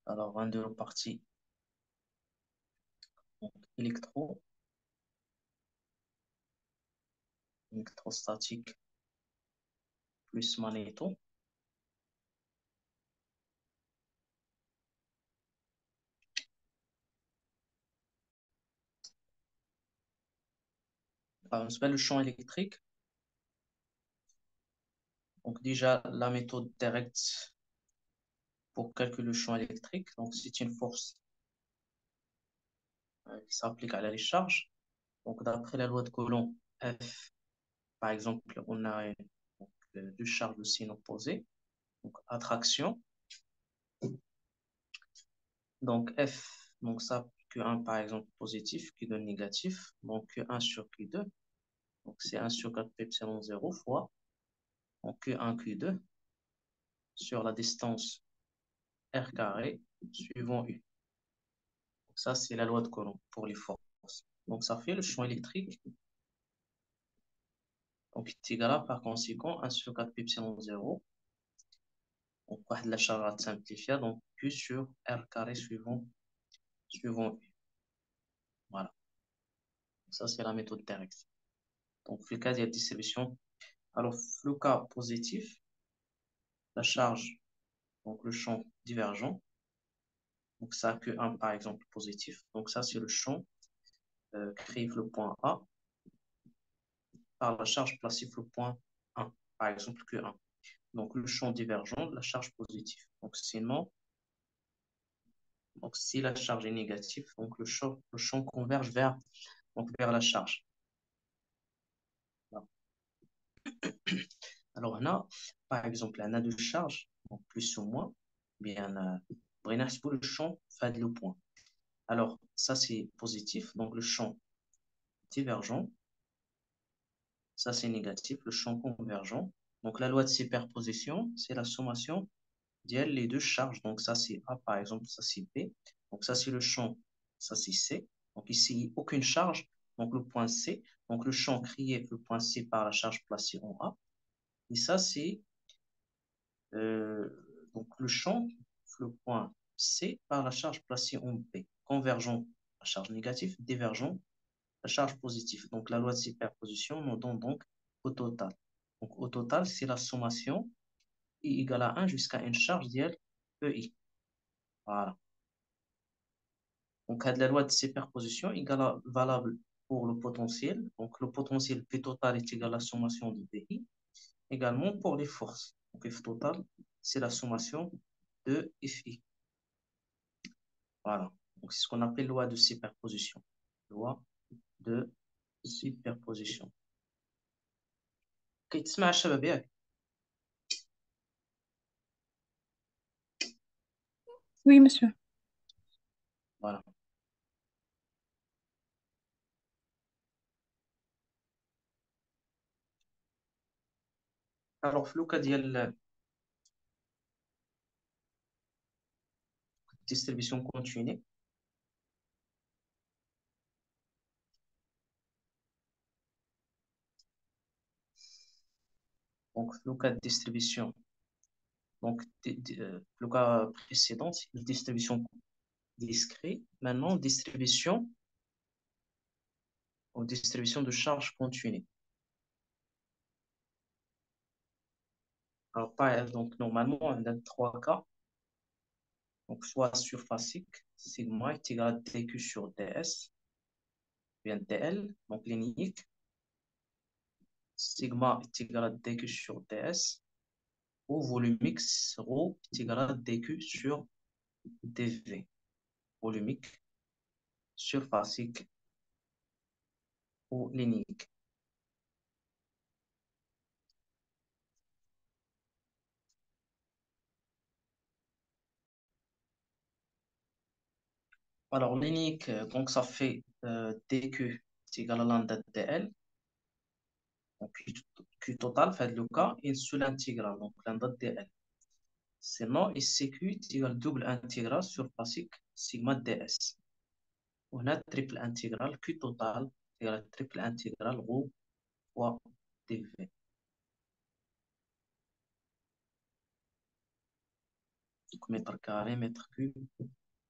Alors, 22 partie donc, électrostatique plus magnéto. On s'appelle le champ électrique. Donc, déjà, la méthode directe pour calculer le champ électrique. Donc, c'est une force qui s'applique à la décharge. Donc, d'après la loi de Coulomb, F, par exemple, on a donc, deux charges de signe opposé. Donc, attraction. Donc, F, donc ça, Q1, par exemple, positif, qui donne négatif. Donc, Q1 sur Q2. Donc, c'est 1 sur 4 pi epsilon 0 fois donc, Q1, Q2 sur la distance R carré suivant U. Donc, ça, c'est la loi de Coulomb pour les forces. Donc, ça fait le champ électrique. Donc, est égal à, par conséquent, 1 sur 4 pi epsilon 0. Donc, la charge à simplifier. Donc, Q sur R carré suivant U. Voilà. Ça, c'est la méthode directe. Donc, le cas de distribution. Alors, le cas positif, la charge, donc le champ divergent. Donc, ça que 1, par exemple, positif. Donc, ça, c'est le champ créé le point A par la charge placée le point 1, par exemple, Q1. Donc, le champ divergent de la charge positive. Donc, sinon, donc, si la charge est négative, donc le champ converge vers la charge. Voilà. Alors, on a, par exemple, on a deux charges, donc plus ou moins, bien, pour le champ fait le point. Alors, ça, c'est positif, donc le champ divergent. Ça, c'est négatif, le champ convergent. Donc, la loi de superposition, c'est la sommation les deux charges. Donc, ça, c'est A, par exemple, ça, c'est B. Donc, ça, c'est le champ, ça, c'est C. Donc, ici, aucune charge. Donc, le point C. Donc, le champ créé, le point C par la charge placée en A. Et ça, c'est donc le champ, le point C par la charge placée en B. Convergent, la charge négative, divergent, la charge positive. Donc, la loi de superposition nous donne donc au total. Donc, au total, c'est la sommation I égale à 1 jusqu'à une charge d'IL EI. Voilà. Donc, la loi de superposition est valable pour le potentiel. Donc, le potentiel P total est égal à la sommation de PI. Également pour les forces. Donc, F total, c'est la sommation de FI. Voilà. Donc, c'est ce qu'on appelle loi de superposition. Loi de superposition. Ok, تسمع الشباب ياك؟ Oui, monsieur. Voilà. Alors, في le cas ديال distribution continue, donc le cas de distribution, donc le cas précédent, c'est une distribution discrète. Maintenant, distribution de charge continue. Alors, donc normalement, on a trois cas. Donc, soit surfacique, sigma est égal à dq sur ds, bien dl, donc linéique. Sigma est égal à dq sur ds, ou volumique, ρ est égal à dq sur dv. Volumique, surfacique ou linéique. Alors, linéique, donc ça fait dq est égal à lambda dl. Donc, Q total fait le cas, et sur l'intégrale, donc lambda dl. Sinon, SCQ est égal à double intégrale surfacique sigma ds. On a triple intégrale Q total égal à triple intégrale ρ fois dv. Donc, mètre carré, mètre cube,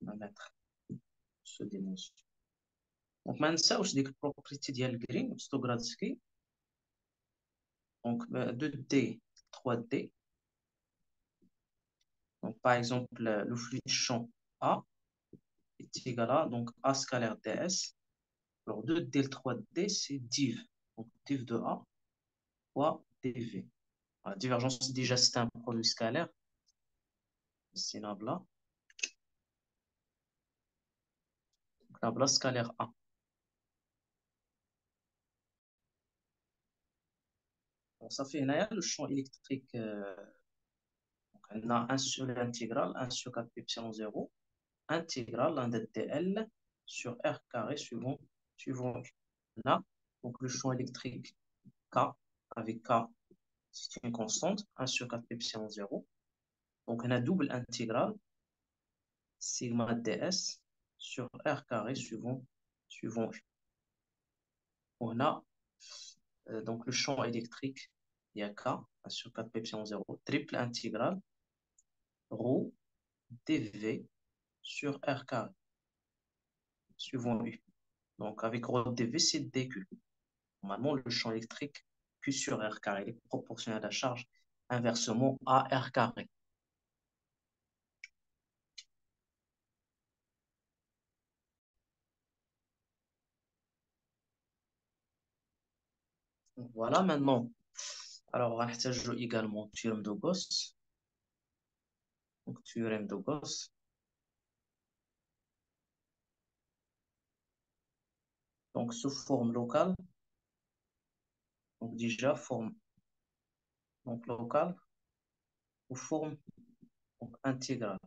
un mètre. Ce dimension. Donc, ما ننساوش ديك البروبرتي ديال جرين وستوغرادسكي. Donc, 2D, 3D. Donc, par exemple, le flux de champ A est égal à donc, A scalaire ds. Alors, 2D, le 3D, c'est div. Donc, div de A fois dv. La divergence, déjà, c'est un produit scalaire. C'est nabla. Donc, nabla scalaire A. Donc, ça fait le champ électrique. On a 1 sur l'intégrale, 1 sur 4 pi epsilon 0. Intégrale, l'un de dl sur r carré suivant là. Donc, le champ électrique K, avec K, c'est une constante, 1 sur 4 pi epsilon 0. Donc, on a double intégrale, sigma ds sur r carré suivant U. On a donc le champ électrique, il y a K, 1 sur 4 pi epsilon 0, triple intégrale, ρ dv sur r carré suivant U. Donc, avec ρ dv, c'est dq. Normalement, le champ électrique Q sur R carré est proportionnel à la charge inversement à R carré. Donc, voilà maintenant. Alors, on va également théorème de Gauss. Donc, théorème de Gauss. Donc, sous forme locale. Donc, déjà, forme donc, locale ou forme donc, intégrale.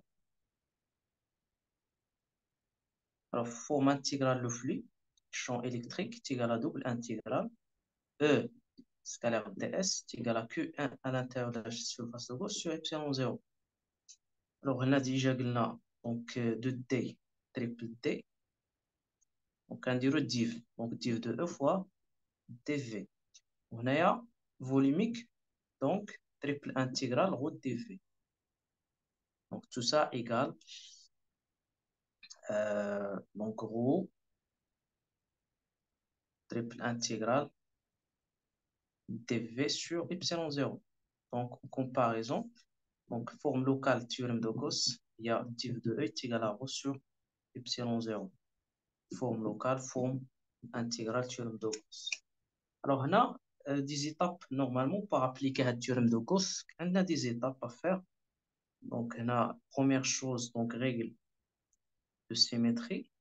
Alors, forme intégrale, le flux, champ électrique est égal à double intégrale. E scalaire ds est égal à Q1 à l'intérieur de la surface de Gauss sur epsilon 0. Alors, on a déjà donc 2D, triple D. Donc, on dirait div. Donc, div de E fois dv. On a volumique, donc triple intégrale ρ dv. Donc, tout ça égale donc ρ triple intégrale dv sur epsilon 0. Donc, en comparaison, donc forme locale théorème de Gauss, il y a div de E est égal à ρ sur epsilon 0. Forme locale, forme intégrale théorème de Gauss. Alors, on a des étapes normalement pour appliquer le théorème de Gauss. On a des étapes à faire. Donc, on a première chose, donc règle de symétrie.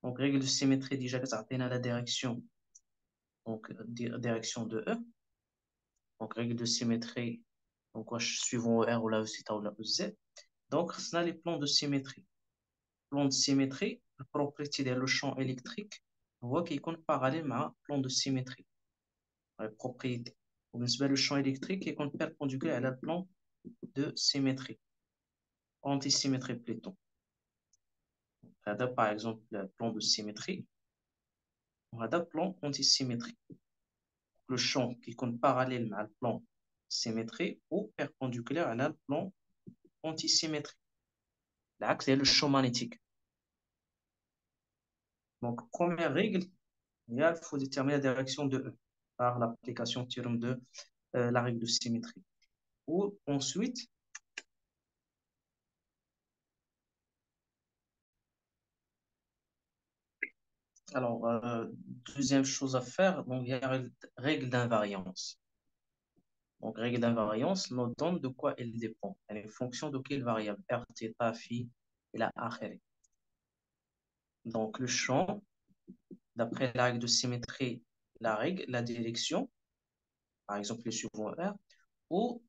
Donc, règle de symétrie, déjà, ça a la direction, donc direction de E. Donc, règle de symétrie, donc, suivant R ou la θ ou la Z. Donc, on a les plans de symétrie. Plan de symétrie, la propriété de le champ électrique, on voit qu'il est parallèle à un plan de symétrie. La propriété. Le champ électrique est perpendiculaire à le plan de symétrie. Antisymétrie plutôt. Par exemple, le plan de symétrie. On a un plan antisymétrie. Le champ qui compte parallèle à le plan symétrie ou perpendiculaire à le plan antisymétrie. L'axe est le champ magnétique. Donc, première règle, il faut déterminer la direction de E par l'application théorème de la règle de symétrie. Ou ensuite, alors, deuxième chose à faire, donc, il y a la règle d'invariance. Donc, règle d'invariance nous donne de quoi elle dépend. Elle est une fonction de quelle variable? R, θ, phi et la R. Donc, le champ, d'après la règle de symétrie, la règle, la direction, par exemple, le suivant R, ou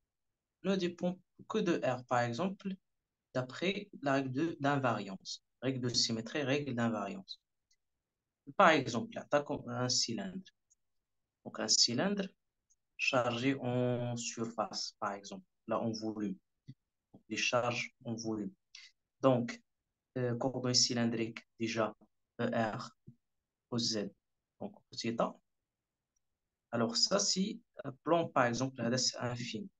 ne dépend que de R, par exemple, d'après la règle d'invariance. Règle de symétrie, règle d'invariance. Par exemple, attaquons un cylindre. Donc, un cylindre chargé en surface, par exemple, là en volume. Donc, les charges en volume. Donc, coordonnées cylindriques, déjà, ER, OZ, donc θ. Alors, ça, c'est un plan, par exemple, c'est infini.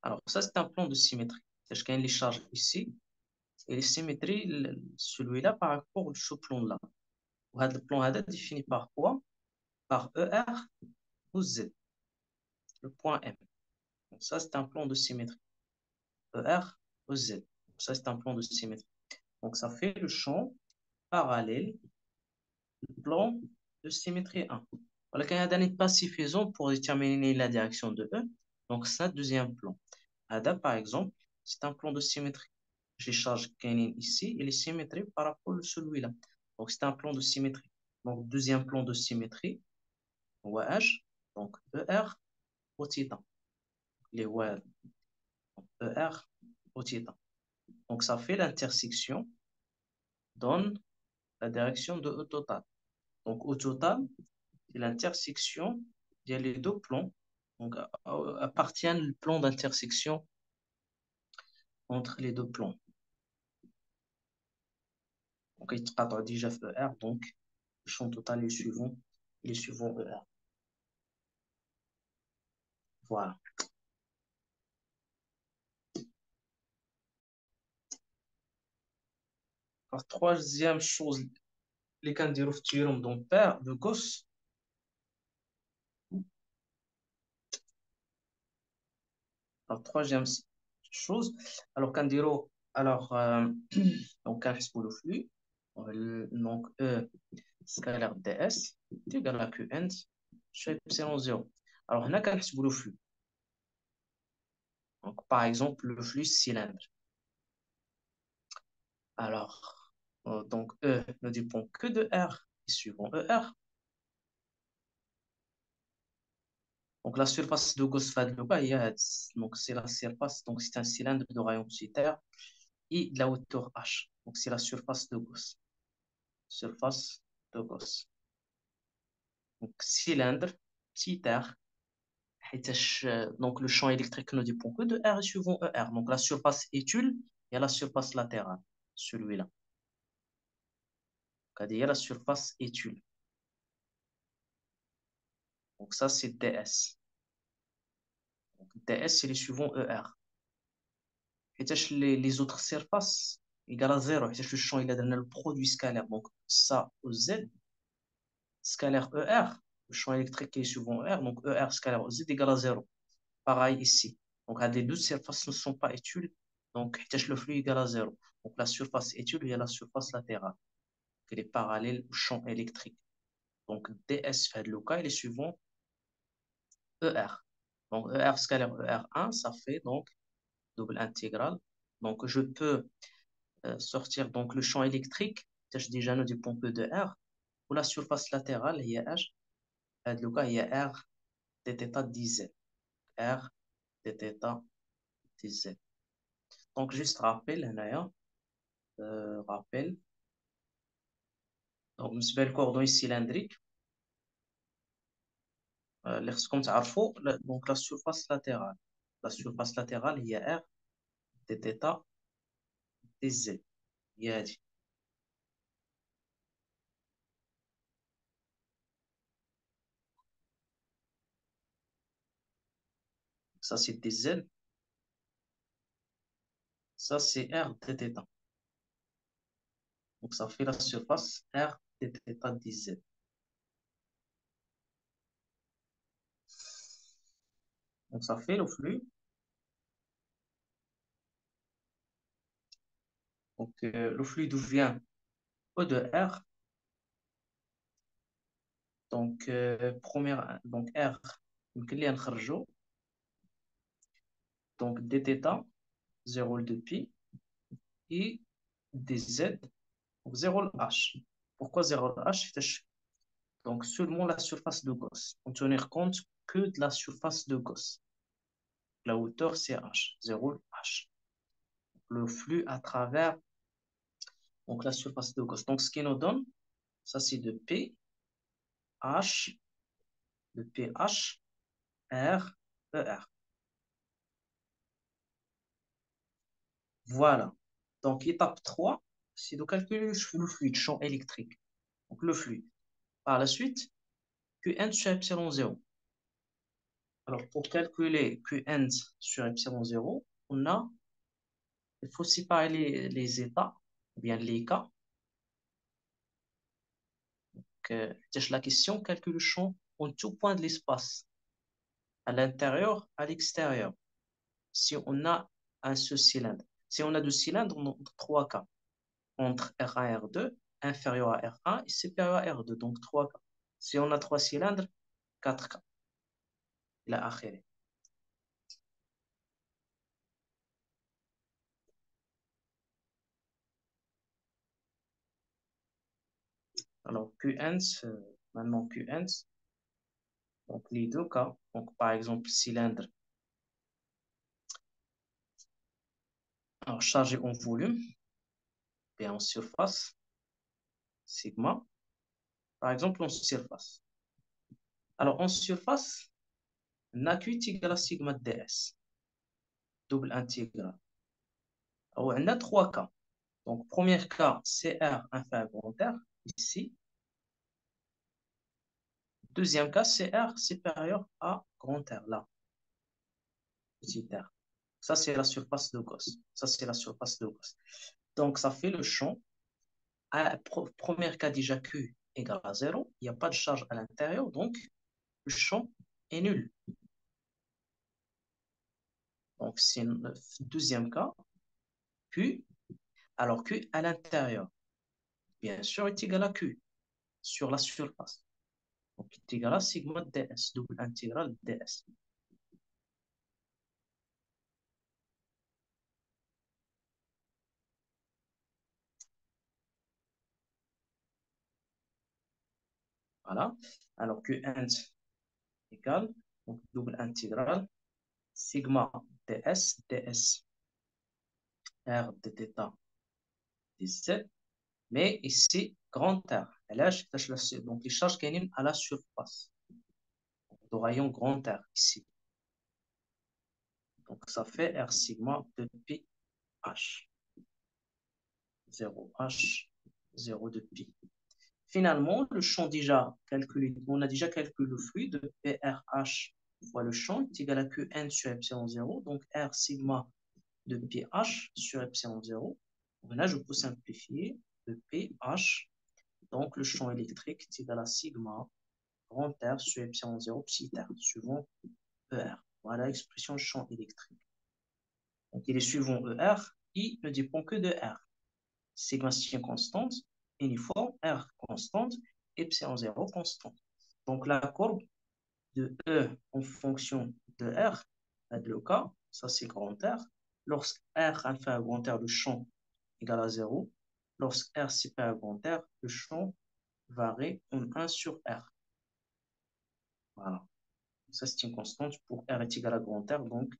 Alors, ça, c'est un plan de symétrie. C'est qu'il y a les charges ici et les symétries, celui-là par rapport à ce plan-là. Le plan est défini par quoi? Par ER ou Z, le point M. Donc ça, c'est un plan de symétrie. ER ou Z. Donc ça, c'est un plan de symétrie. Donc ça fait le champ parallèle du plan de symétrie 1. Le Canada n'est pas suffisant pour déterminer la direction de E. Donc c'est un deuxième plan. Ada, par exemple, c'est un plan de symétrie. J'ai charge Kenin ici et les symétries par rapport à celui-là. Donc c'est un plan de symétrie. Donc deuxième plan de symétrie, OH, donc ER au θ. Les OH, ER au θ. Donc ça fait l'intersection, donne la direction de E total. Donc au total, c'est l'intersection, il y a les deux plans. Donc appartient le plan d'intersection entre les deux plans. Donc il y déjà ER, donc le champ total est suivant, il est suivant ER. Voilà. Alors, troisième chose, les candidats du théorème d'Ampère de Gauss. Alors, troisième chose, alors Candiro, alors donc pour le flux, donc E scalaire ds est égal à Qn sur epsilon 0. Alors, on a pour le flux. Donc, par exemple, le flux cylindre. Alors, donc E ne dépend que de R et suivant ER. Donc, la surface de Gauss-Fadl-Leca, donc c'est la surface, donc c'est un cylindre de rayon θ et de la hauteur h. Donc, c'est la surface de Gauss. Surface de Gauss. Donc, cylindre, petit r. Donc, le champ électrique ne dépend que de R et suivant ER. Donc, la surface étude et la surface latérale, celui-là. Donc, il y a la surface étude. Donc, ça, c'est DS. Donc, DS, c'est les suivants ER. Et les autres surfaces égales à 0. Le champ, il a donné le produit scalaire. Donc, ça, au Z, scalaire ER, le champ électrique est suivant ER. Donc, ER scalaire au Z égale à 0. Pareil ici. Donc, les deux surfaces ne sont pas études. Donc, le flux est égal à 0. Donc, la surface étude et la surface latérale. Elle est parallèle au champ électrique. Donc, DS fait le cas, il est suivant ER. Donc, ER scalaire ER1, ça fait donc double intégrale. Donc, je peux sortir donc le champ électrique, déjà ne dépend que de R, ou la surface latérale, il y a H, le cas, il y a R dθ dz. R dθ dz. Donc, juste rappel, rappel. Donc, بالنسبة للكوردوني cylindrique, comme تعرفوا, donc la surface latérale. La surface latérale, il y a R dθ dz. Il y a ça c'est dz, ça c'est R dθ. Donc ça fait la surface R dθ dz. Donc ça fait le flux. Donc le flux d'où vient E de R. Donc première, donc R, donc dθ 0 de pi et dz, donc 0 le h. Pourquoi 0 le h? Donc seulement la surface de Gauss. On tenir compte que de la surface de Gauss. La hauteur c'est h, 0 le h. Le flux à travers donc la surface de Gauss. Donc ce qui nous donne, ça c'est de P, H, de PH, R, ER. Voilà. Donc étape 3, c'est de calculer le flux de champ électrique. Donc le flux. Par la suite, Qn sur epsilon 0. Alors pour calculer Qn sur epsilon 0, on a Il faut séparer les états, ou bien les cas. La question calcule le champ en tout point de l'espace, à l'intérieur, à l'extérieur. Si on a un seul cylindre. Si on a deux cylindres, on a trois cas. Entre R1 et R2, inférieur à R1 et supérieur à R2, donc trois cas. Si on a trois cylindres, quatre cas. La akhiri. Alors, Qns, maintenant Qns, donc les deux cas, donc par exemple cylindre, alors chargé en volume et en surface, sigma, par exemple en surface. Alors en surface, NQ est égal à sigma ds, double intégral. Alors on a trois cas. Donc premier cas, CR inférieur grand R, ici. Deuxième cas, CR supérieur à grand R, là, petit r. Ça, c'est la surface de Gauss. Ça, c'est la surface de Gauss. Donc, ça fait le champ. Premier cas, déjà Q égale à 0. Il n'y a pas de charge à l'intérieur. Donc, le champ est nul. Donc, c'est le deuxième cas. Q, alors Q à l'intérieur, bien sûr, est égal à Q sur la surface. Donc, est égal à sigma ds, double intégral ds. Voilà. Alors, Qn égale, donc double intégral, sigma ds, ds, r de θ, dz. Mais ici, grand R. Donc, les charges gagnent à la surface. Le rayon grand R ici. Donc, ça fait R sigma de pi H. 0H, 0 de pi. Finalement, le champ déjà calculé, on a déjà calculé le fluide, PRH fois le champ est égal à Qn sur epsilon 0, donc R sigma de pH sur epsilon 0. Donc là, je peux simplifier le pH, donc le champ électrique est égal à sigma grand R sur epsilon 0 petit r, suivant ER. Voilà l'expression champ électrique. Donc il est suivant ER, I ne dépend que de R. Sigma c'est constante, uniforme, R constante, epsilon 0 constante. Donc la courbe de E en fonction de R, le cas, ça c'est grand R. Lorsque R inférieur à grand R, le champ égale à 0. Lorsque R supérieur à grand R, le champ varie en 1 sur R. Voilà. Ça c'est une constante pour R est égal à grand R. Donc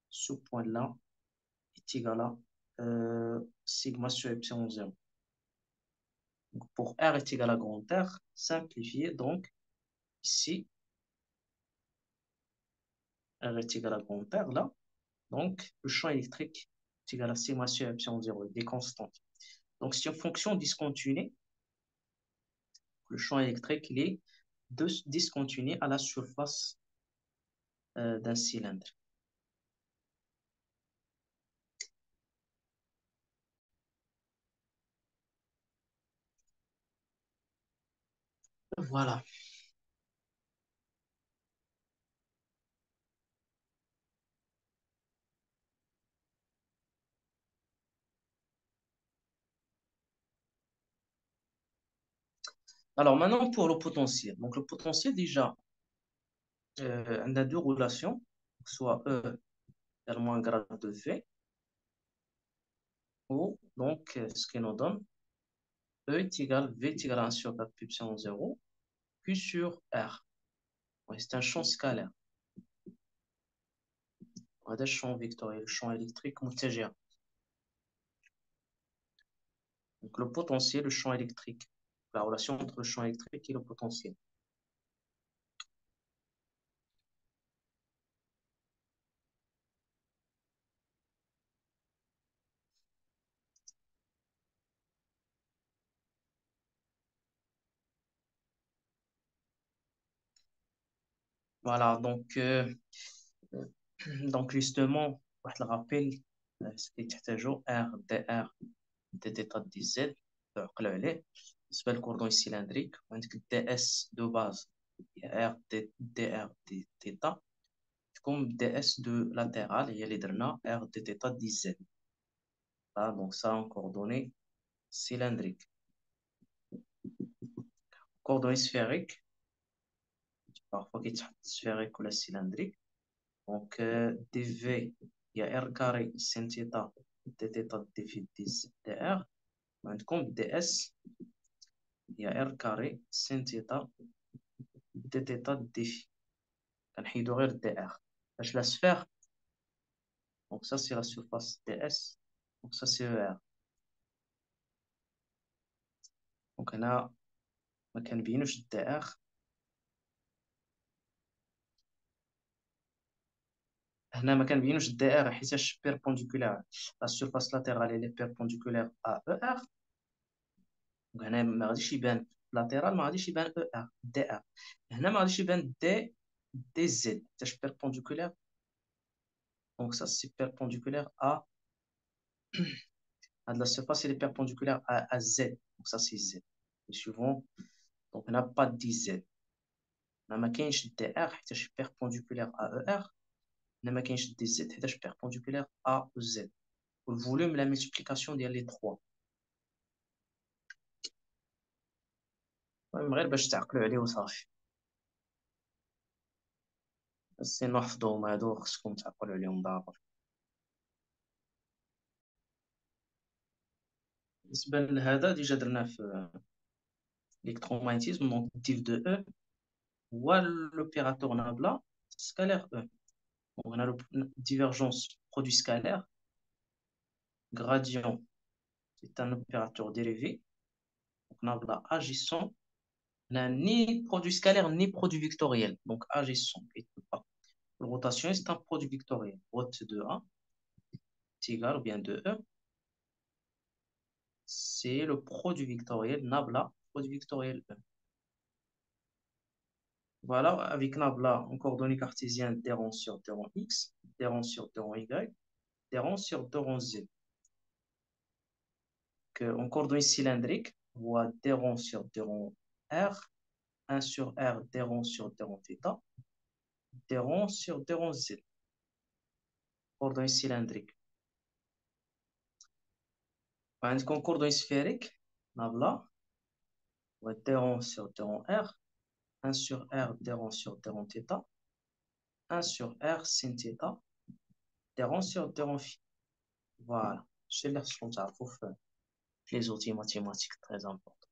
ce point-là est égal à sigma sur epsilon 0. Donc, pour R est égal à grand R, simplifié, donc ici, R est égal à grand R, là. Donc, le champ électrique est égal à sigma sur epsilon 0, des constantes. Donc, c'est une fonction discontinue. Le champ électrique, il est discontinué à la surface d'un cylindre. Voilà. Alors, maintenant, pour le potentiel. Donc, le potentiel, déjà, on a deux relations, soit E égale moins grade de V, ou donc, ce qui nous donne E est égal, V est égal à 1 sur 4 pi epsilon 0, Q sur R. Ouais, c'est un champ scalaire. On a des champs vectoriels, le champ électrique متجه. Donc le potentiel, le champ électrique. La relation entre le champ électrique et le potentiel. Voilà, donc, donc justement, je le rappelle, كيتحتاجوا ار دي ار دي ديتا دي زد تعقلوا عليه. بالنسبه للكوردون سيلندريك عندك دي اس دو باز هي ار دي ار دي ديتا تكون دي اس دو لاتérال هي اللي درنا ار دي ديتا دي زد. دونك سا ان كوردوني سيلندريك. كوردوني سفيريك parfois كيتحط سفيريك ولا سيلندريك. دونك دي في هي ار كاري سين تيتا دي تيتا دي في دي دي ار. وعندكم دي اس هي ار كاري سين تيتا دي تيتا دي في. كنحيدو غير دي ار باش لا سفير. دونك سا سي لا سورفاس دي اس. دونك سا سي او ار. دونك هنا ما كنبينوش دي ار. هنا ما كنبينوش دي ار حيتاش بيربونديكولار لا سورفاس لاتيرال اللي بيربونديكولار ا او ار. وهنا ما غاديش يبان لاتيرال ما غاديش يبان او ار دي ار. هنا ما غاديش يبان دي زد حيتاش بيربونديكولار. دونك سا سي بيربونديكولار ا هاد لا سيرفاس اللي بيربونديكولار ا زد. دونك سا سي زد سيفون. دونك هنا با دي زد. هنا ما كاينش دي ار حيتاش بيربونديكولار ا او ار. هنا ما كاينش دي زد حيتاش بيربونديكولار ا او زد. والفوليوم لا ملتيبليكاسيون ديال لي 3. المهم غير باش تعقلوا عليه وصافي. بس نحفظوهم هادو خصكم تعقلوا عليهم ضروري. بالنسبة لهذا ديجا درناه في الإلكترومagnétisme. دونك div de E هو l'opérateur نابلا scalaire E. On a le divergence produit scalaire. Gradient, c'est un opérateur dérivé. Donc nabla agissant. On n'a ni produit scalaire ni produit vectoriel. Donc agissant. La rotation, c'est un produit vectoriel. Rot de A est égal ou bien de E. C'est le produit vectoriel nabla, produit vectoriel E. Voilà, avec nabla, en coordonnées cartésiennes, d rond sur d rond x, d rond sur d rond y, d rond sur d rond z. En coordonnées cylindriques, on voit d rond sur d rond r, 1 sur r, d rond sur d rond θ, d rond sur d rond z. Coordonnées cylindriques. En coordonnées sphériques, nabla, on voit d rond sur d rond r, 1 sur r, d rond sur d rond θ, 1 sur r, sin θ, d rond sur d rond phi. Voilà. C'est là ce qu'on a pour faire. Les outils mathématiques très importants.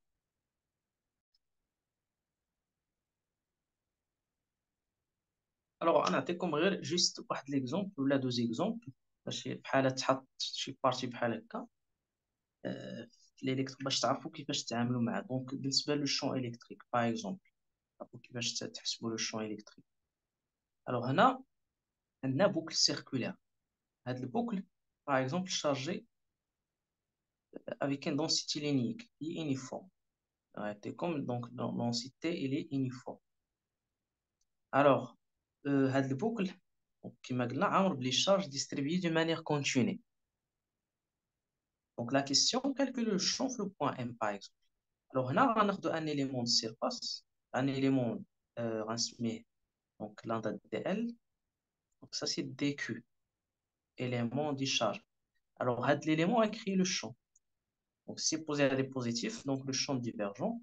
Alors, on a comme juste un exemple ou là deux exemples. بحال تحط شي بارتي بحال هكا الالكترون باش تعرفوا كيفاش تتعاملوا معاه. دونك بالنسبه للشون الكتريك باغ اكزومبل تعرفوا كيفاش تحسبوا لو شون الكتريك. الوغ هنا عندنا بوكل سيركولير. هاد البوكل باغ اكزومبل شارجي avec une densité linéaire qui est uniforme. Comme donc densité elle est uniforme. Alors هاد البوكل كما قلنا عامر بلي charge distribuée d'une manière continue. Donc la question calcule le champ le point M par exemple. Alors on a un élément de surface, un élément donc lambda dl. Donc ça c'est dq, élément de charge. Alors l'élément a créé le champ. Donc c'est posé à des positifs, donc le champ divergent.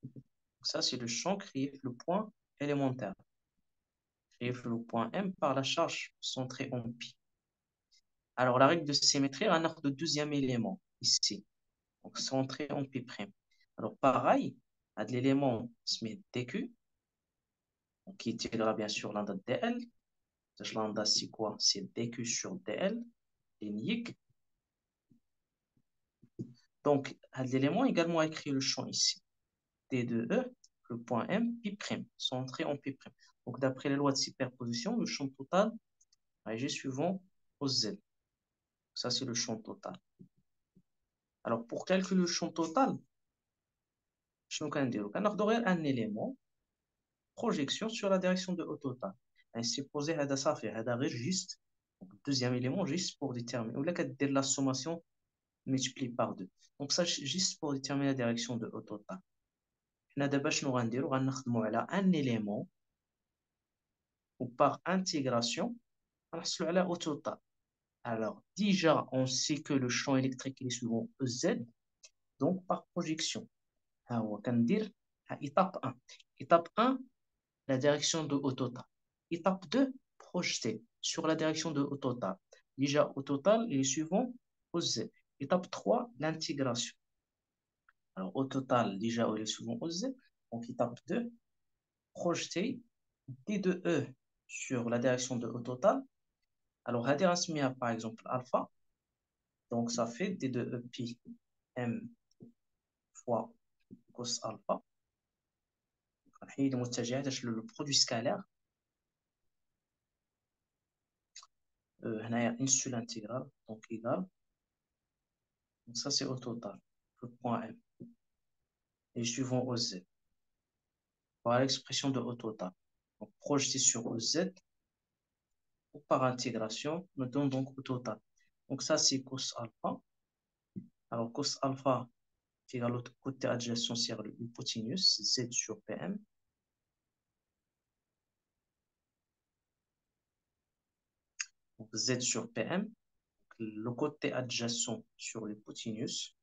Donc ça c'est le champ créé le point élémentaire. Créé le point M par la charge centrée en pi. Alors la règle de symétrie, on a le deuxième élément ici. Donc centré en pi prime. Alors pareil, à l'élément se met dq, qui tirera bien sûr lambda dl. Lambda c'est quoi? C'est dq sur dl, linéique. Donc l'élément également écrit le champ ici. D de E, le point M, pi prime, centré en pi prime. Donc d'après les lois de superposition, le champ total est suivant au Z. Ça c'est le champ total. Alors pour calculer le champ total, je vais dire un élément projection sur la direction de haut total. Ainsi posé à ça fait juste Deuxième élément, juste pour déterminer, ou là, la sommation multipliée par 2. Donc, ça, juste pour déterminer la direction de au total. On d'abord, nous allons un élément ou par intégration, on va au total. Alors, déjà, on sait que le champ électrique est souvent EZ, donc par projection. On va dire étape 1. Étape 1, la direction de au total. Étape 2, projeter sur la direction de au total. Déjà, au total, il est suivant OZ. Étape 3, l'intégration. Alors, au total, déjà, il est souvent OZ. Donc, étape 2, projeter D de E sur la direction de au total. Alors, Hadir par exemple, alpha. Donc, ça fait D de E pi M fois cos alpha. Le produit scalaire. Une seule intégrale, donc égale. Donc ça, c'est au total, le point M. Et suivant OZ. Voilà l'expression de au total. Donc, projeté sur OZ, ou par intégration, nous donne donc au total. Donc ça, c'est cos alpha. Alors, cos alpha est à l'autre côté adjacent sur l'hypoténuse, Z sur PM. Donc, Z sur PM. Le côté adjacent sur l'hypoténuse.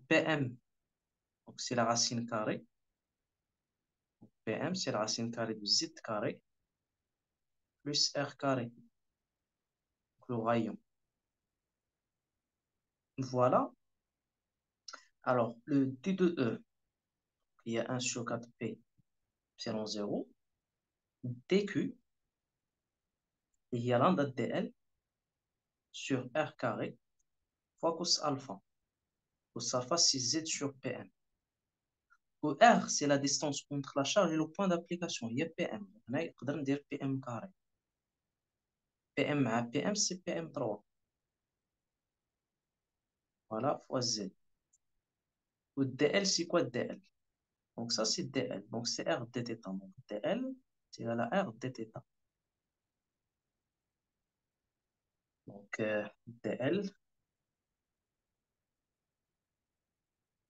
PM, donc c'est la racine carrée. PM, c'est la racine carrée de Z carré plus R carré, le rayon. Voilà. Alors, le D de E, il y a 1 sur 4P, epsilon 0. DQ, il y a lambda DL sur R carré fois cos alpha. Cos alpha, c'est Z sur PM. Où R, c'est la distance entre la charge et le point d'application. Il y a PM. On a dire PM carré. PM à PM, c'est PM3. Voilà, fois Z. Ou DL, c'est quoi DL? Donc ça, c'est DL. Donc c'est R dθ. Donc DL, c'est égal à R dθ. Donc DL,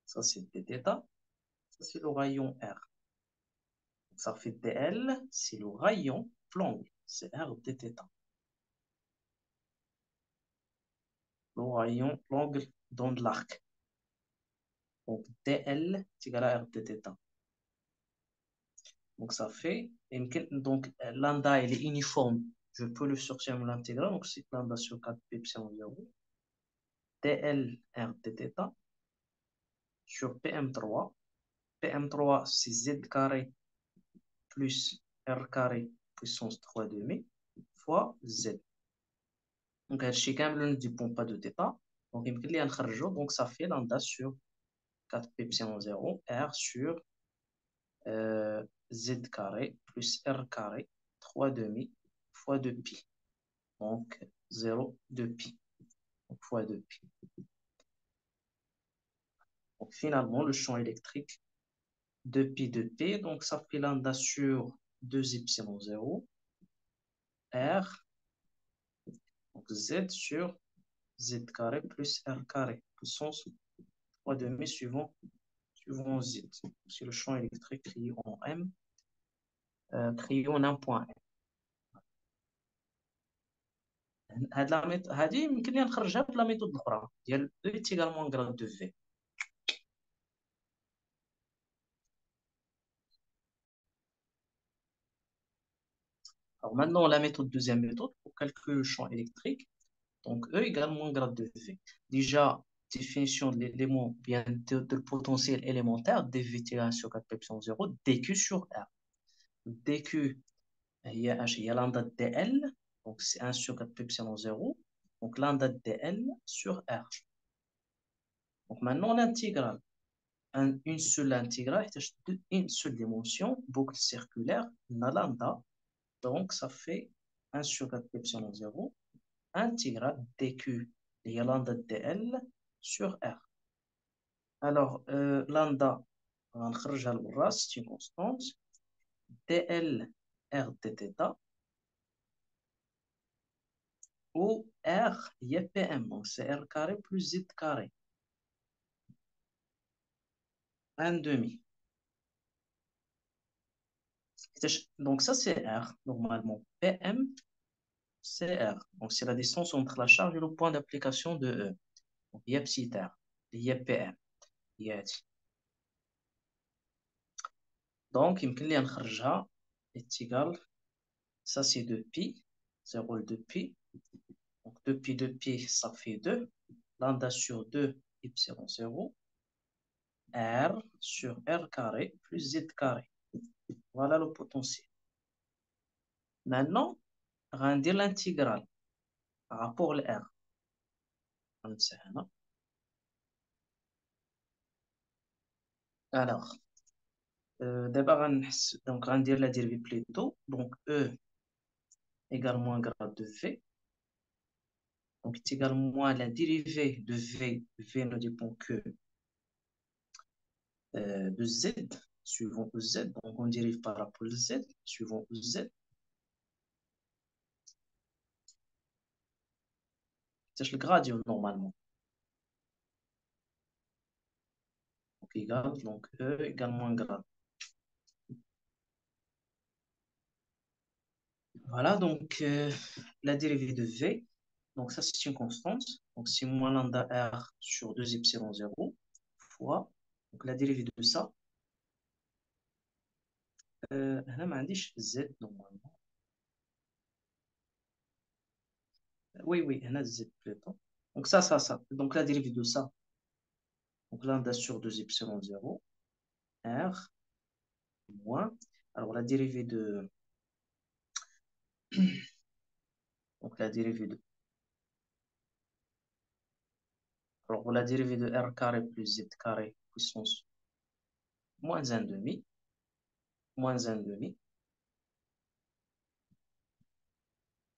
ça c'est dθ. Ça c'est le rayon R. Donc, ça fait DL, c'est le rayon, l'angle, c'est R dθ. Le rayon, l'angle dans l'arc. Donc DL, c'est égal à R dθ. Donc ça fait, donc lambda il est uniforme, je peux le sortir de l'intégrale, donc c'est lambda sur 4 pi epsilon 0. DL R dθ sur PM3. PM3 c'est Z carré plus R carré puissance 3 demi fois Z. Donc هادشي كامل ne dépend pas de θ. Donc يمكن لي نخرجو, donc ça fait lambda sur 4 pi epsilon 0 R sur Z carré plus R carré 3 demi fois 2 pi. Donc 0 de pi. Donc fois 2 pi. Donc finalement, le champ électrique 2 pi de P, donc ça fait lambda sur 2 epsilon 0 R, donc Z sur Z carré plus R carré, puissance 3 demi suivant Z. C'est le champ électrique créé en M, créé en un point M. هذه يمكن لي نخرجها بلا ميثود الاخرى ديال E est également grade de V. Alors maintenant, la méthode, deuxième méthode, pour calculer le champ électrique. Donc, E également grade de V. Déjà, définition de l'élément, bien de potentiel élémentaire, dV 1 sur 4 pi epsilon 0, dQ sur R. dQ, il y a lambda dL, donc c'est 1 sur 4 pi epsilon 0. Donc, lambda dL sur R. Donc, maintenant, l'intégrale. Une seule intégrale, une seule dimension, boucle circulaire, on a lambda. Donc, ça fait 1 sur 4 pi epsilon 0. Intégrale dQ et lambda dL sur R. Alors, lambda, on va c'est une constante. dL R dθ. ou R, il y a PM. Donc, c'est R carré plus Z carré. Un demi. Donc, ça, c'est R, normalement. PM, c'est R. Donc, c'est la distance entre la charge et le point d'application de E. Donc, il y a petit R. Il y a PM. Il y a T. Donc, يمكن لي نخرجها est égal. Ça, c'est 2pi. 0 de pi. Donc, 2pi de pi, ça fait 2. Lambda sur 2, epsilon 0. R sur R carré plus Z carré. Voilà le potentiel. Maintenant, on va dire l'intégrale par rapport à R. Alors, d'abord, donc, on va dire la dérivée plutôt. Donc, E égale moins grade de V. Donc, est égal moins la dérivée de V. V ne dépend que de Z, suivant Z. Donc, on dérive par rapport à Z, suivant Z. C'est le gradient normalement. Donc, égal, donc E égale moins grade. Voilà, donc la dérivée de V, donc ça c'est une constante. Donc, c'est moins lambda R sur 2 epsilon 0 fois. Donc, la dérivée de ça, هنا ما عنديش Z normalement. Oui, oui, هنا Z plutôt. Donc, ça. Donc, la dérivée de ça, donc lambda sur 2 epsilon 0, R moins. Alors, la dérivée de. Donc, la dérivée de. Alors, la dérivée de R carré plus Z carré puissance moins 1 demi. Moins 1 demi.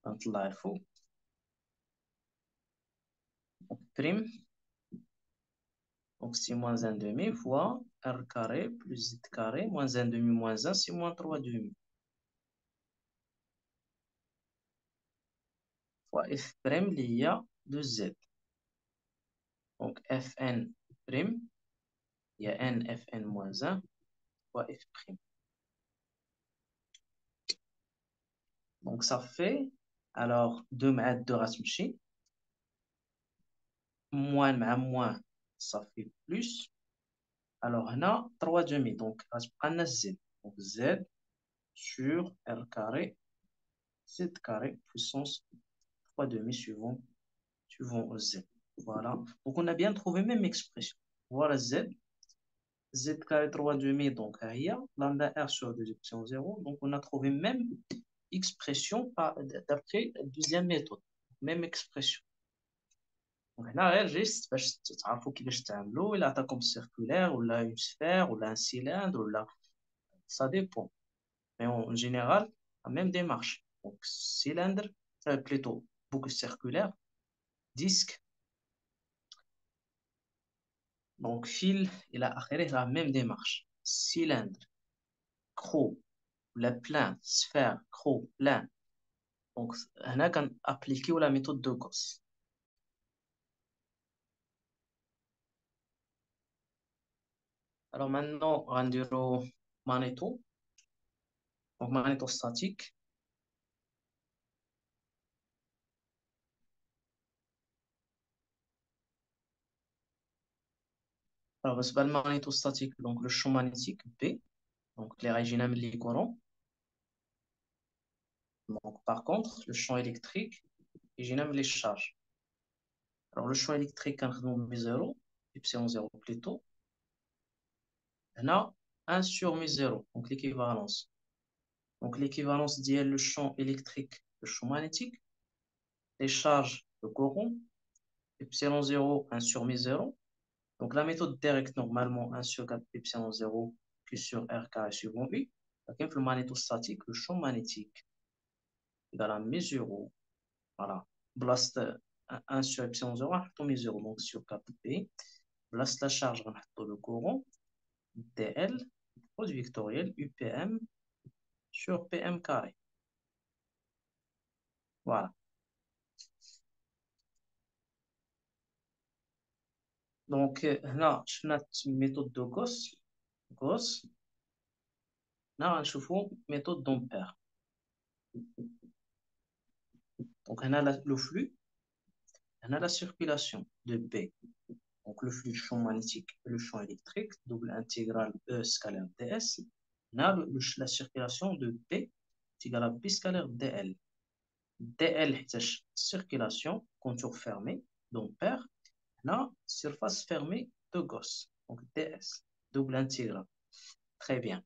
نطلع الفوق. Prime. Donc, c'est moins 1 demi fois R carré plus Z carré. Moins 1 demi moins 1, c'est moins 3 demi. Fois F prime l'IA de Z. Donc, Fn prime. Il y a N Fn moins 1 fois F prime. Donc, ça fait, alors, 2 مع 2 غتمشي. Moins مع moins, ça fait plus. Alors, هنا 3 demi. Donc, غتبقى لنا Z. Donc, Z sur R carré, Z carré, puissance 3 demi suivant Z. Voilà. Donc, on a bien trouvé même expression. Voilà Z. Z carré 3 demi, donc il y a lambda R sur 2 epsilon 0. Donc, on a trouvé même expression d'après la deuxième méthode. Même expression. Donc, هنا غير جيست باش تعرفوا كيفاش تعملوا إلا عطاكم circulaire ولا une sphère ولا un cylindre ولا ça dépend. Mais en général, la même démarche. Donc, cylindre, plutôt boucle circulaire, disque. Donc, fil, il a la même démarche. Cylindre, creux, le plein, sphère, creux, plein. Donc, on a appliqué la méthode de Gauss. Alors maintenant, on va dire magnéto. Donc, magnéto statique. Alors, c'est pas le magnéto statique, donc le champ magnétique B. Donc, les régionales, les courants. Donc, par contre, le champ électrique, les charges. Alors, le champ électrique, on a 0, epsilon 0 plutôt. On a 1 sur mu0, donc l'équivalence. Donc, l'équivalence dit le champ électrique, le champ magnétique, les charges, le courant, epsilon 0, 1 sur mu0. Donc, la méthode directe, normalement, 1 sur 4 epsilon 0, Q sur R carré suivant U. Donc, le magnétostatique, le champ magnétique, égal à mu0. Voilà. Blast 1 sur epsilon 0, on a mu0, donc sur 4P. Blast la charge, on a le courant, DL, produit vectoriel, UPM sur PM carré. Voilà. Donc, là, je vais une méthode de Gauss. Gauss, là, je fais une méthode d'Ampère. Donc, on a le flux, on a la circulation de B. Donc, le flux, champ magnétique et le champ électrique, double intégrale E scalaire ds. On a la circulation de B est égal à B scalaire dl. dl, c'est circulation, contour fermé, d'Ampère. On a surface fermée de Gauss. Donc, ds, double intégrale. Très bien.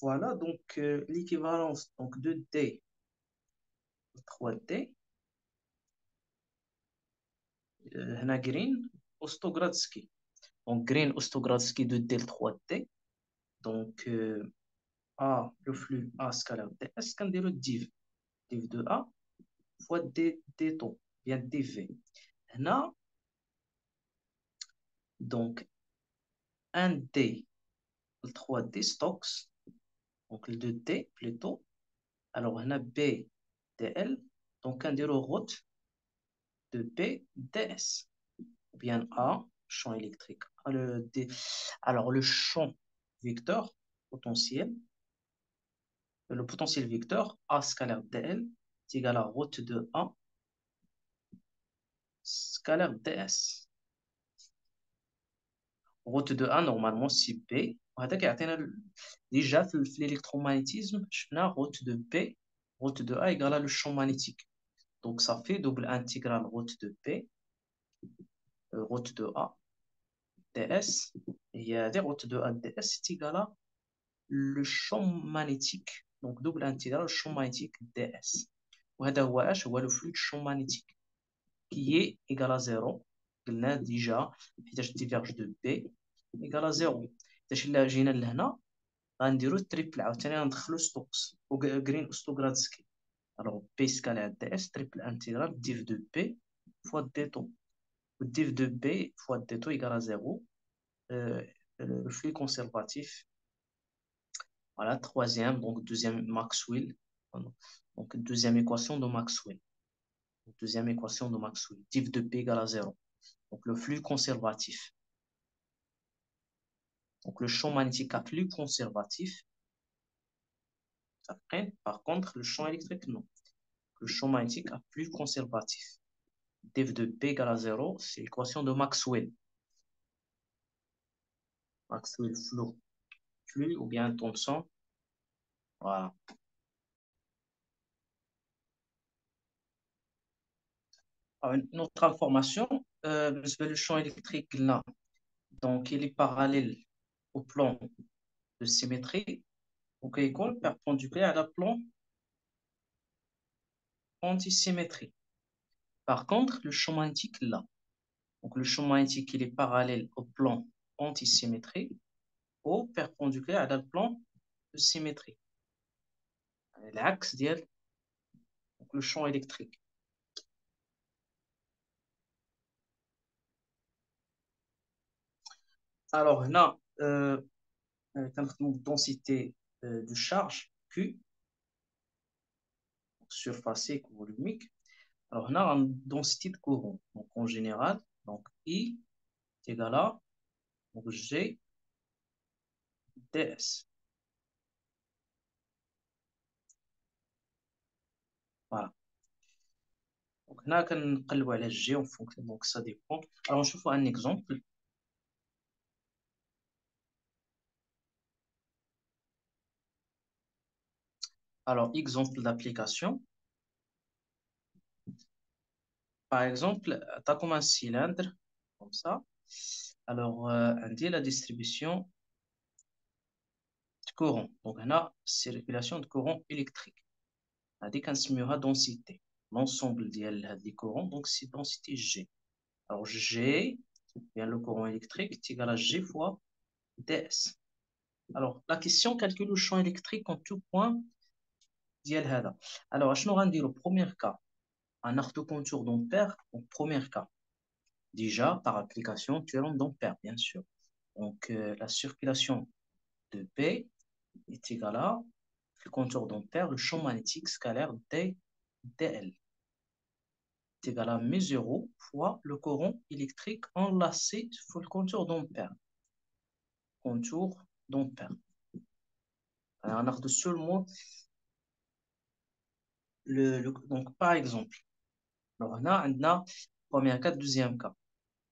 Voilà donc l'équivalence donc, de D 3D, هنا Green Ostogradsky. Donc Green Ostogradsky de D 3D. Donc A, le flux A scalaire ds, qu'on dit le div. Div de A fois D, D taux, bien dV. Là, donc un D, le 3D stocks, donc le 2D plutôt. Alors on a B, DL, donc on dit le route de B, DS. Ou bien A, champ électrique. Alors, le champ vecteur potentiel, le potentiel vecteur A scalaire dl est égal à route de A scalaire ds. Route de A, normalement, c'est B. Déjà, l'électromagnétisme, je route de B, route de A égale à le champ magnétique. Donc, ça fait double intégrale route de B, route de A, ds. Et il y a des routes de A, ds, c'est égal à le champ magnétique. Donc, double intégrale champ magnétique ds. وهذا هو le flux de champ magnétique qui est égal à 0. قلنا déjà حيتاش diverge de B égal à 0. حيتاش إلا جينا لهنا غنديرو تريبل عاوتاني غندخلو ستوكس و جرين اوستوغرادسكي. alors B scalé à ds triple intégrale div de B fois d taux. div de B fois d taux égale à 0. Le flux conservatif. Voilà, troisième, donc deuxième Maxwell. Donc deuxième équation de Maxwell. Deuxième équation de Maxwell. Div de P égale à 0. Donc le flux conservatif. Donc le champ magnétique à flux conservatif. Après, par contre, le champ électrique, non. Le champ magnétique à flux conservatif. Div de P égale à 0, c'est l'équation de Maxwell. Maxwell flux ou bien Thomson. Voilà. Alors, une autre information, le champ électrique là, donc il est parallèle au plan de symétrie, donc il est perpendiculaire à la plan antisymétrie. Par contre, le champ magnétique là, donc le champ magnétique il est parallèle au plan antisymétrie ou perpendiculaire à la plan de symétrie. L'axe ديال le champ électrique. Alors là, densité de charge Q, surface volumique. Alors là, on a une densité de courant. Donc en général, donc I est égal à donc G ds. Voilà. Donc là, on va على G en fonction, donc ça dépend. Alors, je fais un exemple. Alors, exemple d'application. Par exemple, tu as comme un cylindre, comme ça. Alors, on dit la distribution de courant. Donc, on a circulation de courant électrique. On dit qu'on se met à densité. L'ensemble des courants, donc c'est densité G. Alors, G, bien le courant électrique, est égal à G fois ds. Alors, la question calcule le champ électrique en tout point ديال هذا. Alors, اشنو غنديرو premier cas un arc de contour d'ampère au premier cas. Déjà, par application, tu es d'ampère, bien sûr. Donc, la circulation de B est égale à le contour d'ampère, le champ magnétique scalaire D, dl. est égal à mu0 fois le courant électrique enlacé sur le contour d'ampère. Contour d'ampère. On a seulement donc par exemple, alors on a premier cas, deuxième cas.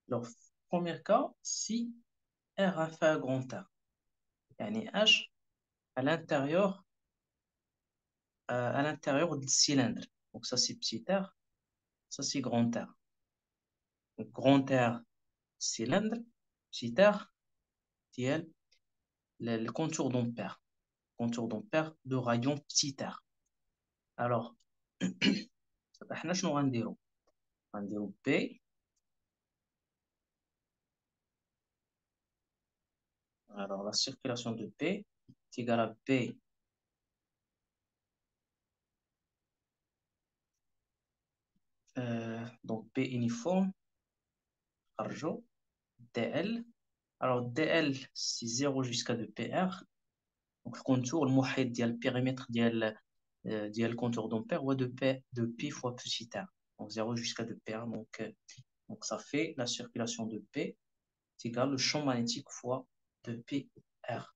Alors, premier cas, si R inférieur à grand R, yani H à l'intérieur du cylindre. Donc ça c'est petit r, ça c'est grand R. Donc grand R, cylindre, petit r, TL, le contour d'ampère. Contour d'ampère de rayon petit r. Alors, احنا شنو غنديرو؟ غنديرو P. Alors la circulation de P est égale à P. Donc P uniforme, arjo, DL. Alors DL c'est 0 jusqu'à 2PR. Donc le contour, le محيط ديال le périmètre ديال le contour d'ampère ou de P fois petit r. Donc 0 jusqu'à 2PR. Donc ça fait la circulation de P est égal le champ magnétique fois de PR.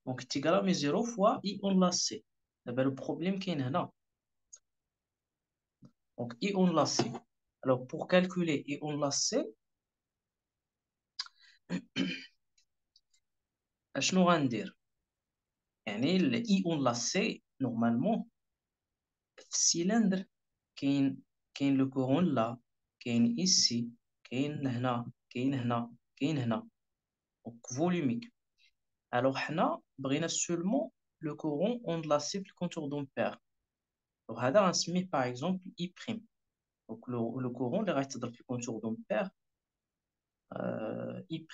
Donc c'est égal à 0 fois I enlacé. Le problème qui est là. Donc I enlacé. Alors pour calculer I enlacé, شنو غندير؟ يعني ال I enlacé normalement في السيلندر كاين لو كورون لا، كاين ici، كاين هنا، كاين هنا، كاين هنا. Donc volumique. Alors حنا بغينا seulement le courant enlacé في الكونتور d'ampère. Donc هذا غنسميه par exemple I'. Donc le courant اللي غيتضرب في الكونتور d'ampère I'.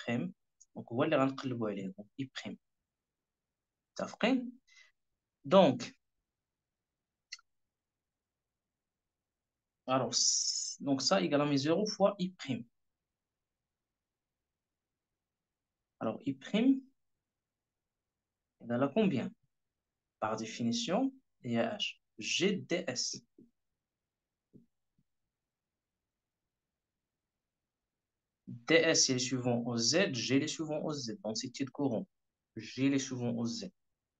Donc هو اللي غنقلبوا عليه. Donc I'. متفقين؟ Donc alors donc ça égale à 0 fois I'. Alors I' égale à combien? Par définition, il y a H. GDS. DS est suivant au Z, G est suivant au Z. Densité de courant. G est suivant au Z.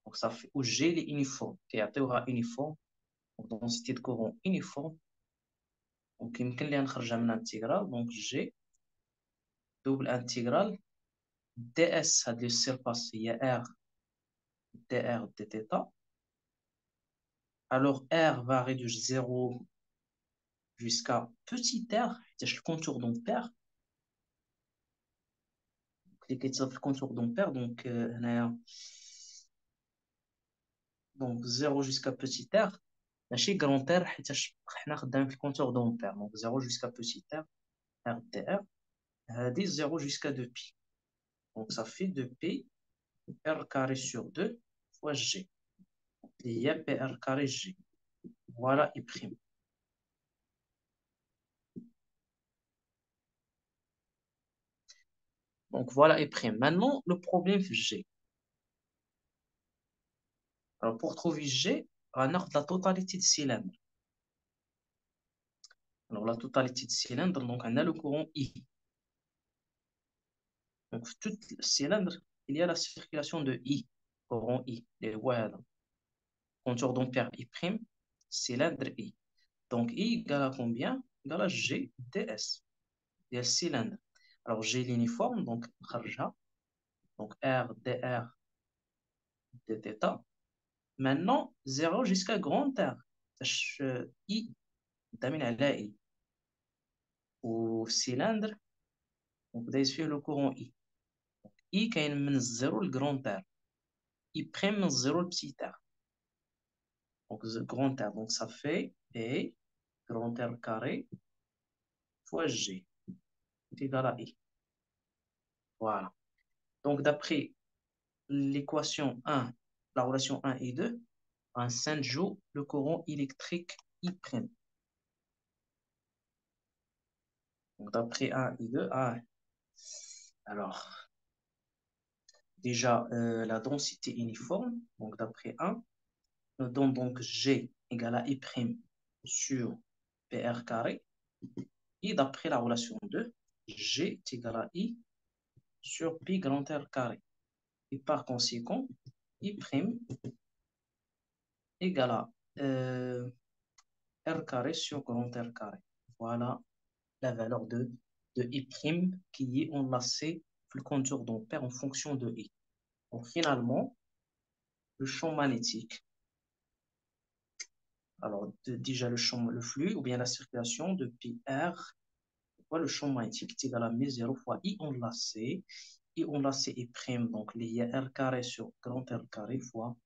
Donc ça fait, ou G est uniforme. Et après, il y aura uniforme. Donc densité de courant uniforme. Donc il y a un intégral. Donc G, double intégrale. DS, ça doit se passer. Il y a R, dr, dθ. Alors R va réduire 0 jusqu'à petit r. C'est le contour d'ampère. Cliquez sur le contour d'ampère. Donc 0 jusqu'à petit r. ماشي grand R حيتاش حنا خدامين في الكونتور d'ampère. Donc 0 jusqu'à petit r, RDR. هذه 0 jusqu'à 2π. Donc ça fait 2π R carré sur 2 fois G. Il y a PR carré G. Voilà I'. Donc voilà I'. Maintenant, le problème c'est G. Alors pour trouver G, on a la totalité de cylindre. Alors la totalité de cylindre, donc on a le courant I. Donc tout le cylindre, il y a la circulation de I, courant I. Les voilà. Contour d'ampère I', cylindre I. Donc I égale à combien? Égale à G ds. Il y a le cylindre. Alors G l'uniforme, donc kharja. Donc R dr dθ. Maintenant, 0 jusqu'à grand R. I, termine à la I. Au cylindre, on peut suivre le courant I. I qui est من 0 le grand R. I' من 0 le petit r. Donc grand R. Donc ça fait P grand R carré fois G. C'est égal à I. Voilà. Donc d'après l'équation 1, la relation 1 et 2, en 5 jours, le courant électrique I'. Donc d'après 1 et 2, alors déjà la densité uniforme, donc d'après 1, nous donne donc G égale à I' sur PR carré. Et d'après la relation 2, G est égal à I sur pi grand R carré. Et par conséquent, I' égale à R carré sur grand R carré. Voilà la valeur de I' qui est enlacée le contour d'ampère en fonction de I. Donc finalement, le champ magnétique, alors déjà le flux ou bien la circulation de pi R, le champ magnétique est égal à μ0 fois I enlacé. I enlacé est prime, donc lié à R carré sur grand R carré fois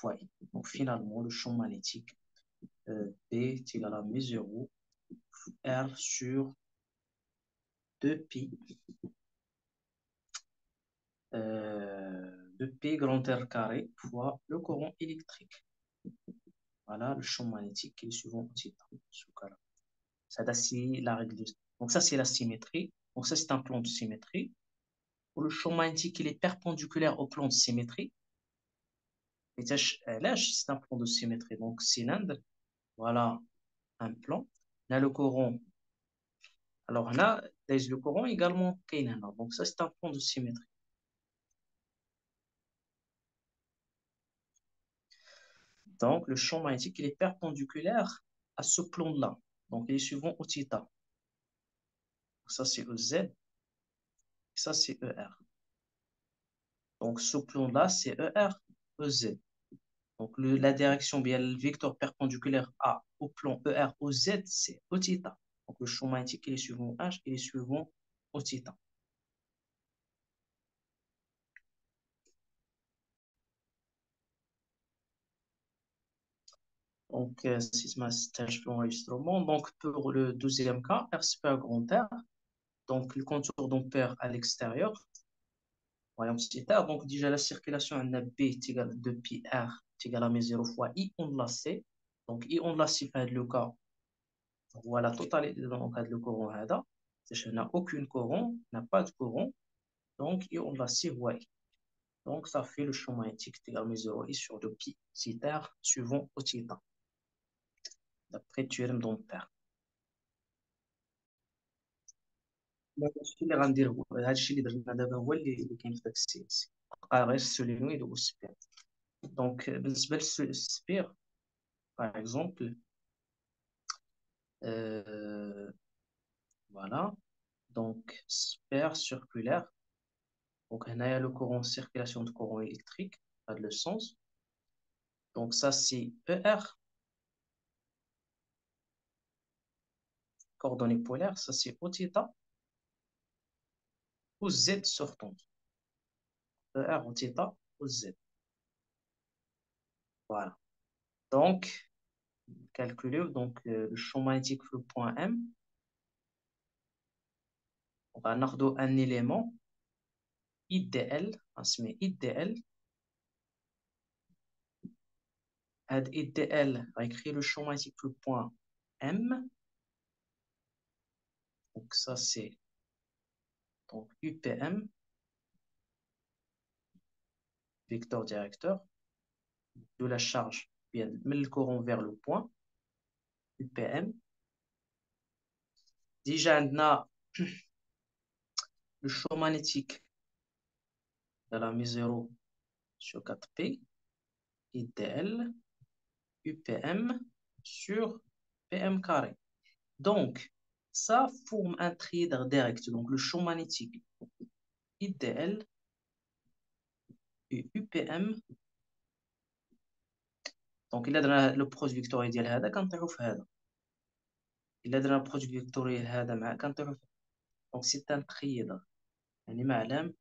I. Donc finalement, le champ magnétique P est égal à μ0 R sur 2pi 2pi grand R carré fois le courant électrique. Voilà le champ magnétique qui est suivant au titre. Ça, c'est la règle. Donc ça, c'est la symétrie. Donc ça, c'est un plan de symétrie. Pour le champ magnétique, il est perpendiculaire au plan de symétrie. Et là, c'est un plan de symétrie. Donc cylindre, voilà un plan. Là, le courant. Alors là, le courant également. Donc ça, c'est un plan de symétrie. Donc, le champ magnétique, il est perpendiculaire à ce plan-là. Donc, il est suivant au θ. Ça, c'est EZ. Ça, c'est ER. Donc, ce plan-là, c'est ER, EZ. Donc, la direction, bien, le vecteur perpendiculaire au plan ER, OZ, c'est au θ. Donc, le champ magnétique, il est suivant H, il est suivant au θ. Donc, c'est ma stage pour l'enregistrement. Donc, pour le deuxième cas, R super grand R. Donc, le contour d'ampère à l'extérieur. Voyons petit r. Donc, déjà, la circulation en B est égale à 2pi R est égal à μ0 fois I enlacé. Donc, I enlacé fait le cas. Voilà, la totalité de le courant. C'est-à-dire n'a aucune courant, n'a pas de courant. Donc, I enlacé, ouais. Donc, ça fait le champ magnétique est égal à μ0 I sur 2pi R suivant au θ. D'après théorème d'ampère. الشيء اللي غندير هذا الشيء اللي درنا دابا هو اللي كاين في داك السياسي غير السولينويد والسبير دونك بالنسبه للسبير باغ اكزومبل voilà donc sphère circulaire donc هنايا le courant circulation de courant électrique pas de le sens donc ça c'est ER coordonnées polaires ça c'est O θ ou Z sortante ER O θ ou Z voilà donc calculer donc le champ magnétique le point M. On va avoir un élément idéal, on se met idéal. Idéal, on va écrire le champ magnétique le point M. Donc ça c'est donc UPM, vecteur directeur de la charge, bien le courant vers le point UPM. Déjà on a le champ magnétique de la μ0 sur 4P idéal UPM sur PM carré. Donc, ça forme un trièdre direct. Donc, le champ magnétique idéal et UPM. Donc, il a le produit vectoriel ديال هذا كنطيحو في هذا. Il a le produit vectoriel هذا مع كنطيحو في. Donc, c'est un trièdre. يعني معلم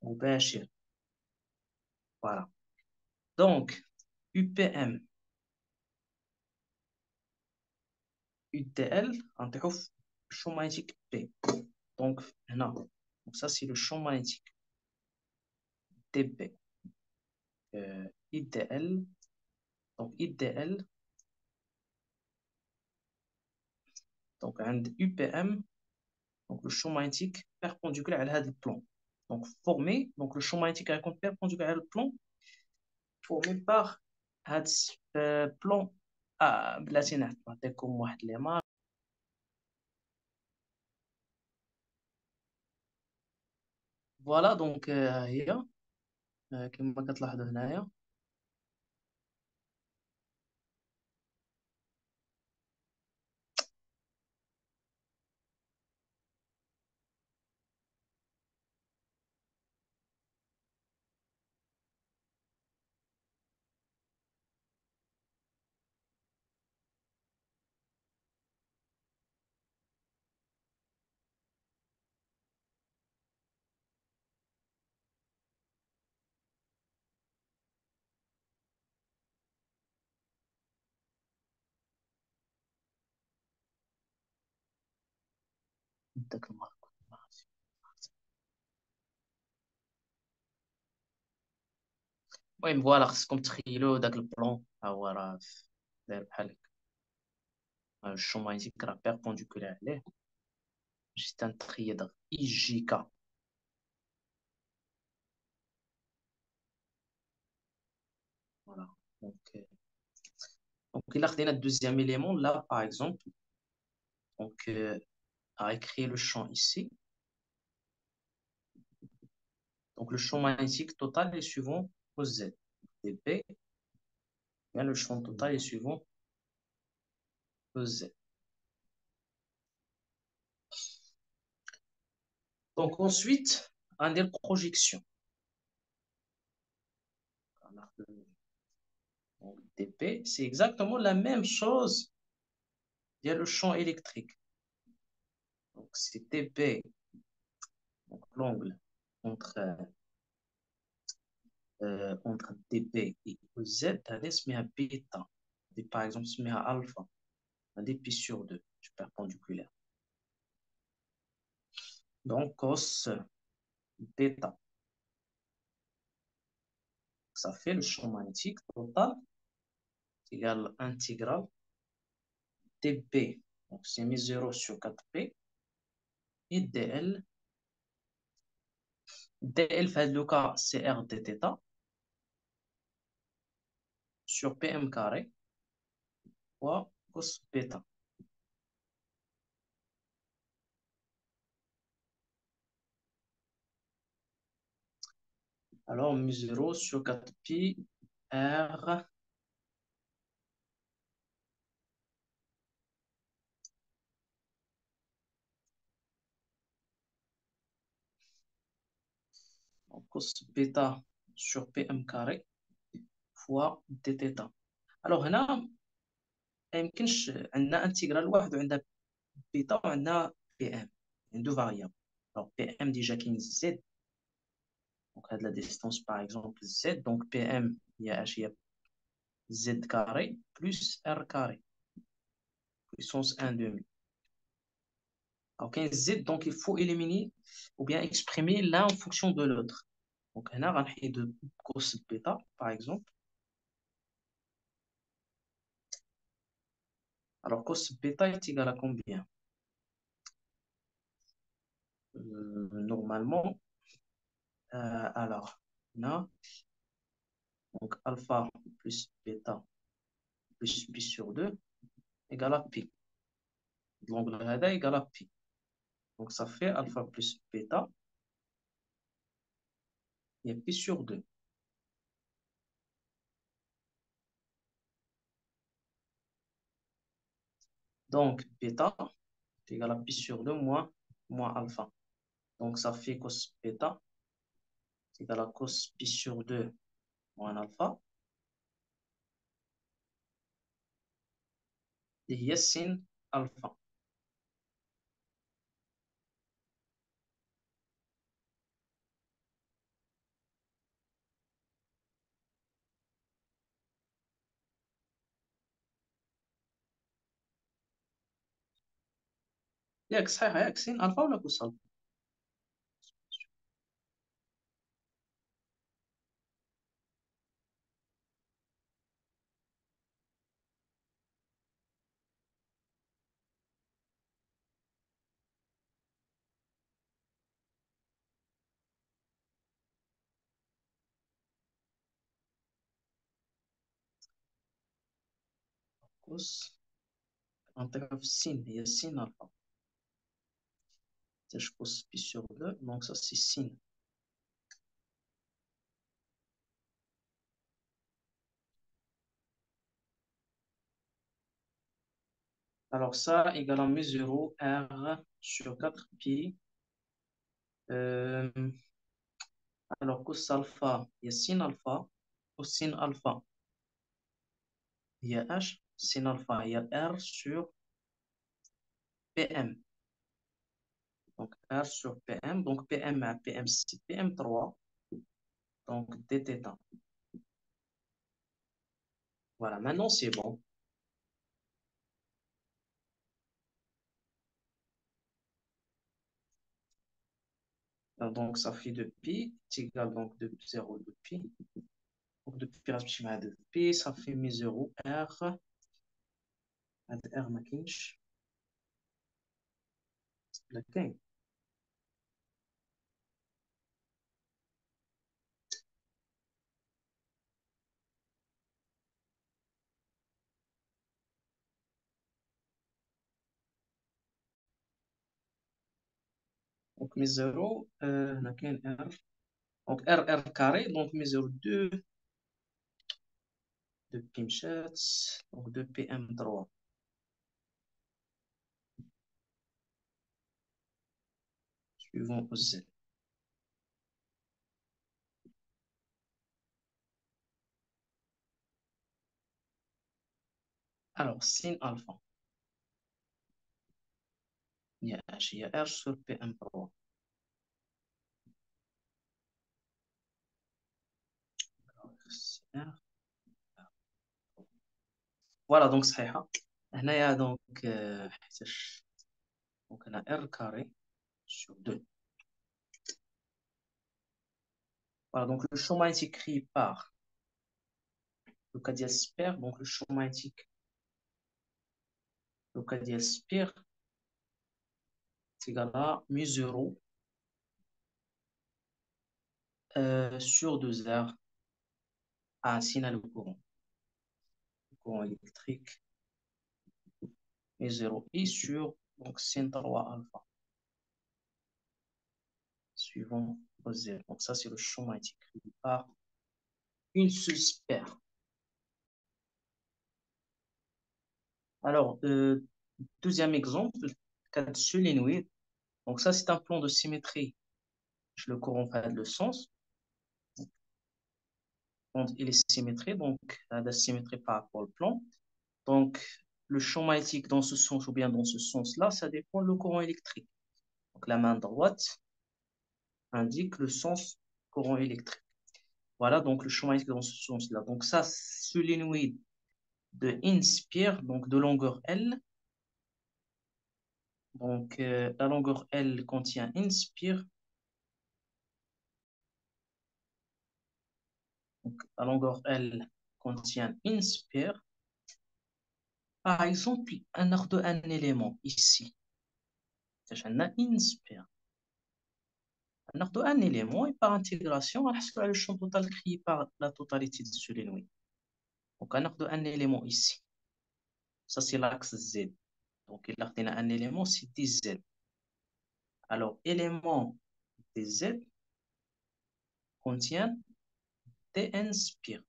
مباشر. Voilà. Donc, UPM UDL كنطيحو في champ magnétique P. Donc, هنا. Donc, ça, c'est le champ magnétique DB. IDL. Donc, IDL. Donc, un UPM, donc le champ magnétique perpendiculaire à le plan. Donc, formé, donc le champ magnétique perpendiculaire au plan, formé par ce plan à blasina. Comme moi, فوالا دونك هي كما كتلاحظوا هنايا. داك المارك. المهم فوالا خصكم تخيلوا داك البلون ها هو راه داير بحال هكا. الشو ماغنيتيك راه بيربونديكولار عليه. جيت تنتخيل اي جي كا. فوالا دونك الا خدينا الدوزيام élément là par exemple donc à écrire le champ ici. Donc le champ magnétique total est suivant au Z. dp, bien le champ total est suivant au Z. Donc ensuite, on a des projections. Donc dp, c'est exactement la même chose. Il y a le champ électrique. Donc c'est dp, donc l'angle entre, entre dp et OZ, c'est un bêta. Et par exemple, c'est un alpha, un dp sur 2, perpendiculaire. Donc cos bêta, ça fait le champ magnétique total égale intégrale dp, donc c'est mis 0 sur 4p, et dl. dl fait le cas c'est r d θ sur pm carré fois cos bêta. Alors, mu 0 sur 4pi r donc cos bêta sur pm carré fois dθ. Alors هنا ما يمكنش عندنا انتجرال واحد وعندنا بيتا وعندنا بي ام، يعني دو فاريابل. Alors بي ام ديجا كاين زد، دونك هاد لا ديستونس باغ اكزومبل زد، دونك بي ام هي اش هي z carré plus r carré puissance 1 demi. Alors كاين z donc il faut éliminer ou bien exprimer l'un en fonction de l'autre. Donc هنا غنحيد cos bêta par exemple. Alors cos bêta est égal à combien? Normalement, alors, là, donc alpha plus bêta plus pi sur 2 égale à pi. L'angle هذا égale à pi. Donc ça fait alpha plus bêta et pi sur 2. Donc bêta est égal à pi sur 2 moins alpha. Donc ça fait cos bêta est égal à cos pi sur 2 moins alpha. Et il y a sin alpha. ياك صحيح، ياك sin alpha ولا cos alpha؟ cos انتقل في sin هي sin alpha. Je cos pi sur 2 donc ça c'est sin Alors ça égale à mu 0 R sur 4 pi. Euh, alors cos alpha, il y a sin alpha. Cos sin alpha, il y a H. Sin alpha, il y a R sur PM. Donc R sur PM. Donc PM à PM, c'est PM3. Donc dθ. Voilà, maintenant c'est bon. Donc ça fait de pi, c'est égal donc de 0 de pi. Donc de pi راه مع de pi, ça fait mi 0 R. هذا R ما كاينش. لا كاين. Donc mi 0 هنا كاين R. Donc R carré, donc mi 0 2 de pi مشات. Donc 2 PM3 suivant au Z. Alors sin alpha, il y a H, il y a R sur PM3. Voilà, donc صحيحة. هنايا donc حيتاش donc هنا R carré sur 2. Voilà, donc le champ magnétique écrit par le cas ديال sphere, donc le champ magnétique, le cas ديال sphere, c'est égal à mu 0 sur 2R à un signal de courant électrique, mu 0 i sur donc sin 3 alpha, suivant au Z. Donc ça, c'est le champ magnétique écrit par une seule sphère. Alors, deuxième exemple, cas de solénoïde. Donc ça, c'est un plan de symétrie. Je le courant fait le sens. Quand il est symétrie, donc la symétrie par rapport au plan. Donc, le champ magnétique dans ce sens ou bien dans ce sens-là, ça dépend du courant électrique. Donc, la main droite indique le sens courant électrique. Voilà, donc le champ magnétique dans ce sens-là. Donc, ça, solénoïde de inspire, donc de longueur L. Donc, la longueur L contient inspire. Donc, la longueur L contient inspire. Par exemple, un ordre un élément ici. C'est un inspire. On a un élément et par intégration, on a le champ total créé par la totalité de solénoïde. Donc, on a un élément ici. Ça, c'est l'axe Z. Donc, il a un élément, c'est dz. Alors, élément dz contient dn spire.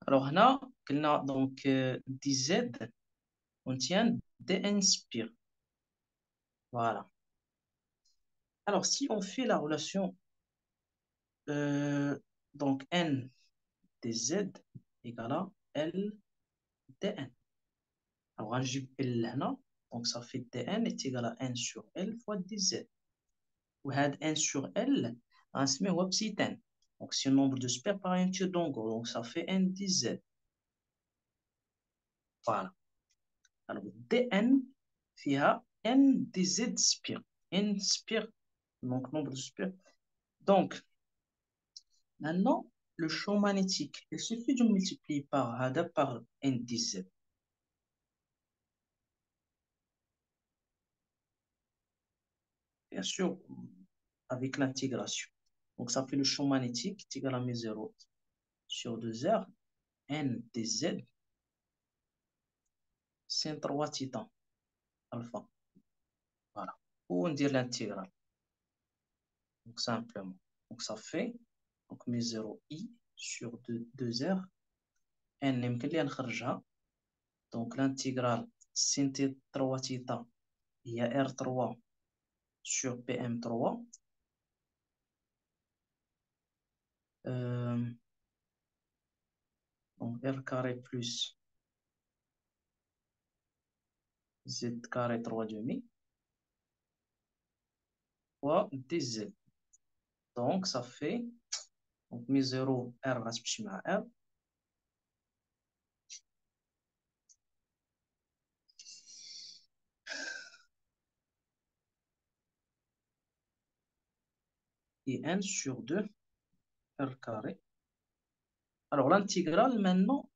Alors, là, donc, dz contient dn spire. Voilà. Alors, si on fait la relation, donc n dz égale à l dn. Alors, un L هنا, donc ça fait dn est égal à n sur L fois dz. وهذا n sur L, غنسميه هو petit n. Donc, c'est le nombre de sphères par unité d'angle. Donc, ça fait n dz. Voilà. Alors, dn فيها n dz sphere. n sphere, donc nombre de sphères. Donc, maintenant, le champ magnétique, il suffit de multiplier par هذا par n dz. Bien sûr, avec l'intégration. Donc, ça fait le champ magnétique est égal à mu0 sur 2R, n dz, sin 3 θ alpha. Voilà. Ou on dit l'intégrale. Donc, simplement. Donc, ça fait Donc, mes 0 i sur 2r. n يمكن لي نخرجها. Donc, l'intégrale sin 3 θ هي r3 sur pm3. Donc, r carré plus z carré 3 demi fois dz. Donc, ça fait, donc, mes 0 r غتمشي مع r. Et n sur 2 r carré. Alors, l'intégrale maintenant,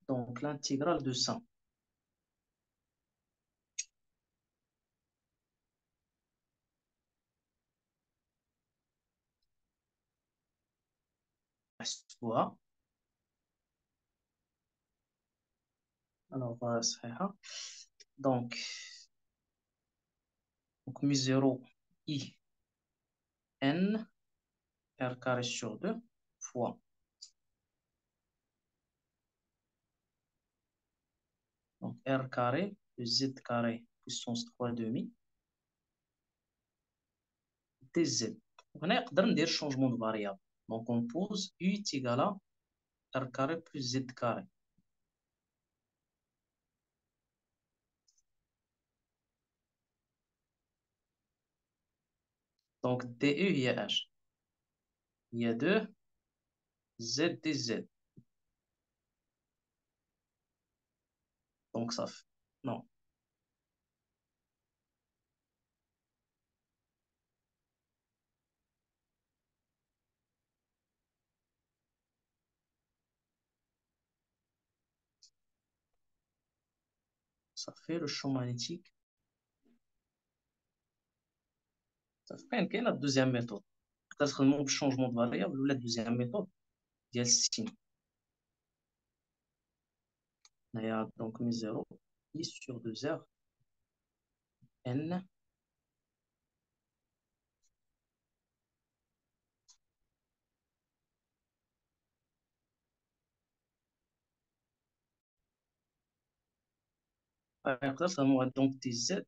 donc l'intégrale de ça, fois, alors صحيحة. Donc mes 0 i n r carré sur 2 fois donc r carré plus z carré puissance 3 demi dz. هنا نقدر ندير changement de variable. Donc on pose u est égal à r carré plus z carré. Donc du هي h هي 2 z dz. Donc ça fait non, ça fait le champ magnétique. Ça fait كاين la deuxième méthode. Peut-être le changement de variable ou la deuxième méthode ديال السين. Donc mes 0 i sur 2r n نقدر نفهموها donc dz.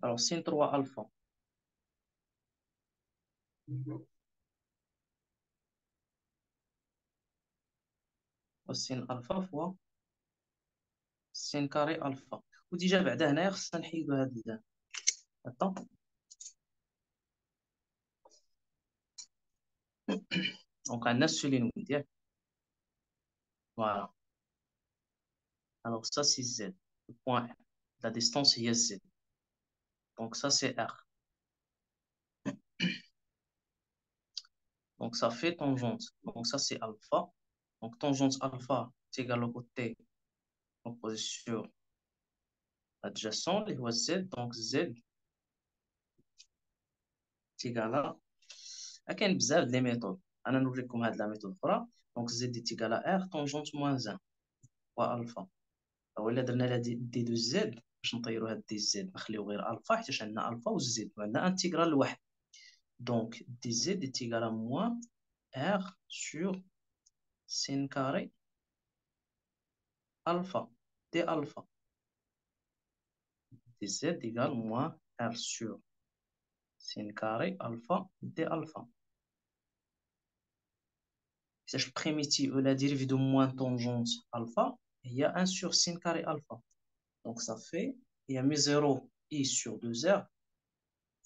Alors sin 3 alpha sin alpha fois sin carré alpha. وديجا بعدا هنايا خصنا نحيدو هاد attends. Donc عندنا السولينويد ياك. Voilà. Alors ça c'est z. Le point R. La distance هي z. Donc ça c'est r. Donc ça fait tangente. Donc ça c'est alpha. Donc tangente alpha c'est égal au côté opposé sur adjacent اللي هو z. Donc z c'est égal à كاين بزاف لي ميثود. انا نوريكم هاد لا ميثود اخرى. دونك زد est égal à r tangente moins 1 fois alpha. ولا درنا لها دي دو زد باش نطيروا هاد دي زد نخليو غير الفا حيت عندنا الفا وزد وعندنا انتيغرال لواحد. دونك دي زد est égal à moins r sur sin carré alpha d alpha. dz égale moins r sur sin carré alpha d alpha. Le primitif ou la dérivée de moins tangente alpha, il y a 1 sur sin carré alpha. Donc ça fait, il y a mes 0 i sur 2r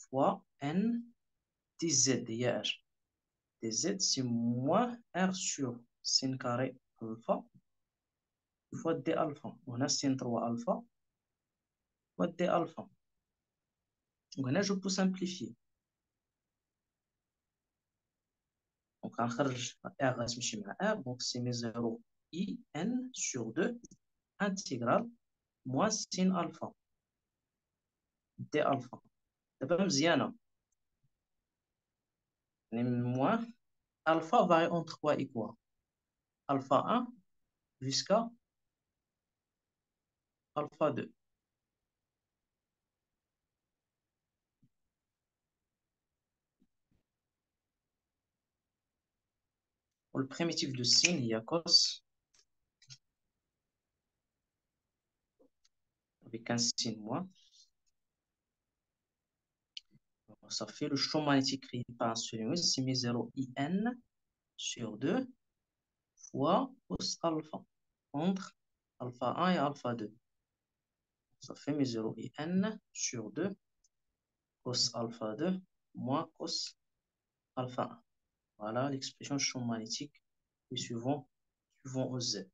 fois n dz. Il y a h. dz c'est moins r sur sin carré alpha fois d alpha. On a sin 3 alpha fois d alpha. Donc là, je peux simplifier. Donc, R غتمشي مع R. Donc, c'est mes 0 i n sur 2 intégrale moins sin alpha d alpha. دابا مزيانة. Moins alpha varie entre quoi et quoi? Alpha 1 jusqu'à alpha 2. Pour le primitif de sin, il y a cos avec un sin moins. Alors, ça fait le champ magnétique créé par un solenoïde, c'est mes 0 IN sur 2 fois cos alpha entre alpha 1 et alpha 2. Ça fait mes 0 IN sur 2 cos alpha 2 moins cos alpha 1. Voilà l'expression champ magnétique et suivant au Z.